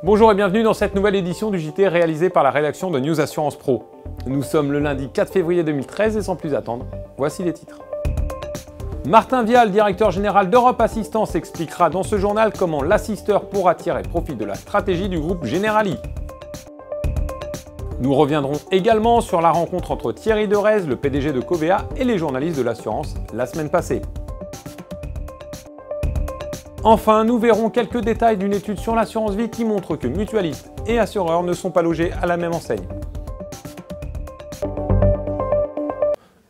Bonjour et bienvenue dans cette nouvelle édition du JT réalisée par la rédaction de News Assurance Pro. Nous sommes le lundi 4 février 2013 et sans plus attendre, voici les titres. Martin Vial, directeur général d'Europe Assistance, expliquera dans ce journal comment l'assisteur pourra tirer profit de la stratégie du groupe Generali. Nous reviendrons également sur la rencontre entre Thierry Derez, le PDG de Covéa, et les journalistes de l'assurance la semaine passée. Enfin, nous verrons quelques détails d'une étude sur l'assurance vie qui montre que mutualistes et assureurs ne sont pas logés à la même enseigne.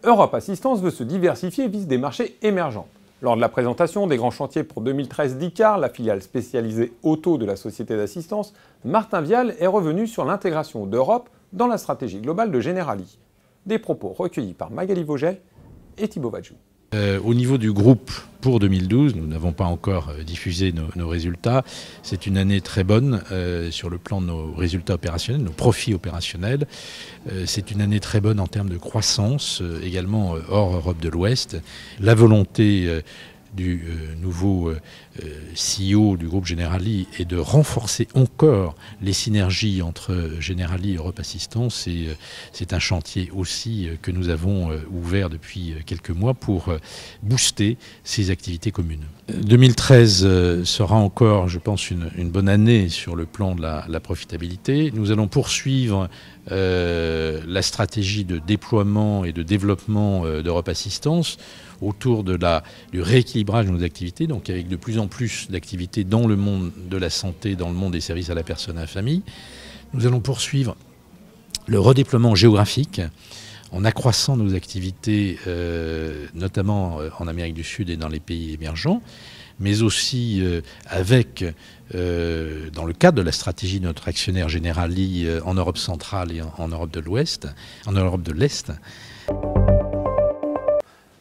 Europe Assistance veut se diversifier et vise des marchés émergents. Lors de la présentation des grands chantiers pour 2013 d'ICAR, la filiale spécialisée auto de la société d'assistance, Martin Vial est revenu sur l'intégration d'Europe dans la stratégie globale de Generali. Des propos recueillis par Magali Vogel et Thibaut Vadjou. Au niveau du groupe, pour 2012, nous n'avons pas encore diffusé nos résultats. C'est une année très bonne sur le plan de nos résultats opérationnels, nos profits opérationnels. C'est une année très bonne en termes de croissance, également hors Europe de l'Ouest. La volonté du nouveau CEO du groupe Generali est de renforcer encore les synergies entre Generali et Europe Assistance. Et c'est un chantier aussi que nous avons ouvert depuis quelques mois pour booster ces activités communes. 2013 sera encore, je pense, une bonne année sur le plan de la profitabilité. Nous allons poursuivre la stratégie de déploiement et de développement d'Europe Assistance autour du rééquilibrage de nos activités, donc avec de plus en plus d'activités dans le monde de la santé, dans le monde des services à la personne et à la famille. Nous allons poursuivre le redéploiement géographique en accroissant nos activités, notamment en Amérique du Sud et dans les pays émergents, mais aussi avec, dans le cadre de la stratégie de notre actionnaire Generali en Europe centrale et en Europe de l'Ouest, en Europe de l'Est.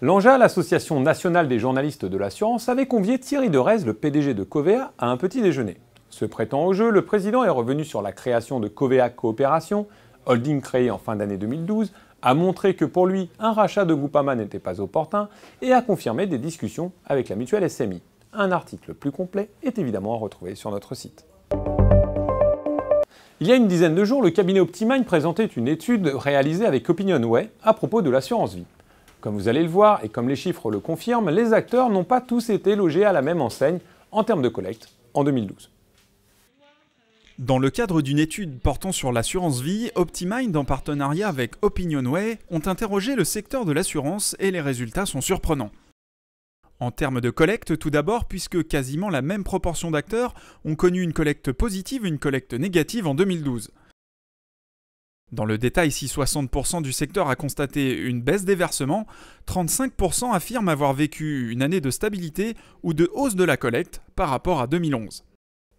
L'ANJA, l'Association nationale des journalistes de l'assurance, avait convié Thierry Derez, le PDG de Covéa, à un petit déjeuner. Se prêtant au jeu, le président est revenu sur la création de Covéa Coopération, holding créé en fin d'année 2012, a montré que pour lui, un rachat de Groupama n'était pas opportun et a confirmé des discussions avec la mutuelle SMI. Un article plus complet est évidemment à retrouver sur notre site. Il y a une dizaine de jours, le cabinet Optimine présentait une étude réalisée avec Opinionway à propos de l'assurance vie. Comme vous allez le voir et comme les chiffres le confirment, les acteurs n'ont pas tous été logés à la même enseigne en termes de collecte en 2012. Dans le cadre d'une étude portant sur l'assurance vie, Optimind, en partenariat avec Opinionway, ont interrogé le secteur de l'assurance et les résultats sont surprenants. En termes de collecte, tout d'abord, puisque quasiment la même proportion d'acteurs ont connu une collecte positive et une collecte négative en 2012. Dans le détail, si 60% du secteur a constaté une baisse des versements, 35% affirment avoir vécu une année de stabilité ou de hausse de la collecte par rapport à 2011.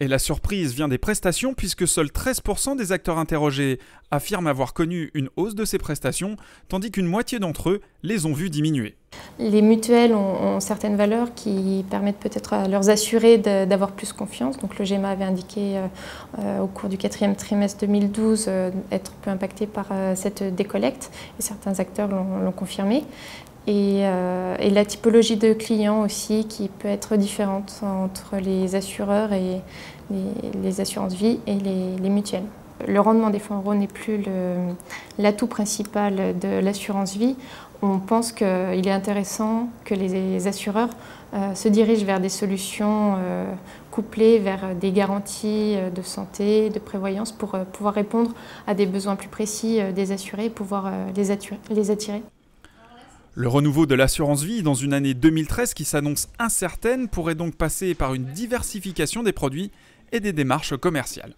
Et la surprise vient des prestations puisque seuls 13% des acteurs interrogés affirment avoir connu une hausse de ces prestations, tandis qu'une moitié d'entre eux les ont vues diminuer. Les mutuelles ont certaines valeurs qui permettent peut-être à leurs assurés d'avoir plus confiance. Donc le GEMA avait indiqué au cours du 4e trimestre 2012 être peu impacté par cette décollecte et certains acteurs l'ont confirmé. Et la typologie de clients aussi qui peut être différente entre les assureurs et les assurances vie et les mutuelles. Le rendement des fonds euros n'est plus l'atout principal de l'assurance vie. On pense qu'il est intéressant que les assureurs se dirigent vers des solutions couplées vers des garanties de santé, de prévoyance pour pouvoir répondre à des besoins plus précis des assurés et pouvoir les attirer. Le renouveau de l'assurance vie dans une année 2013 qui s'annonce incertaine pourrait donc passer par une diversification des produits et des démarches commerciales.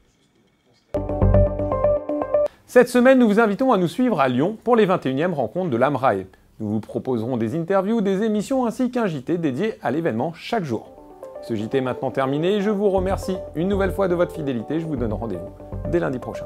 Cette semaine, nous vous invitons à nous suivre à Lyon pour les 21e rencontres de l'AMRAE. Nous vous proposerons des interviews, des émissions ainsi qu'un JT dédié à l'événement chaque jour. Ce JT est maintenant terminé et je vous remercie une nouvelle fois de votre fidélité. Je vous donne rendez-vous dès lundi prochain.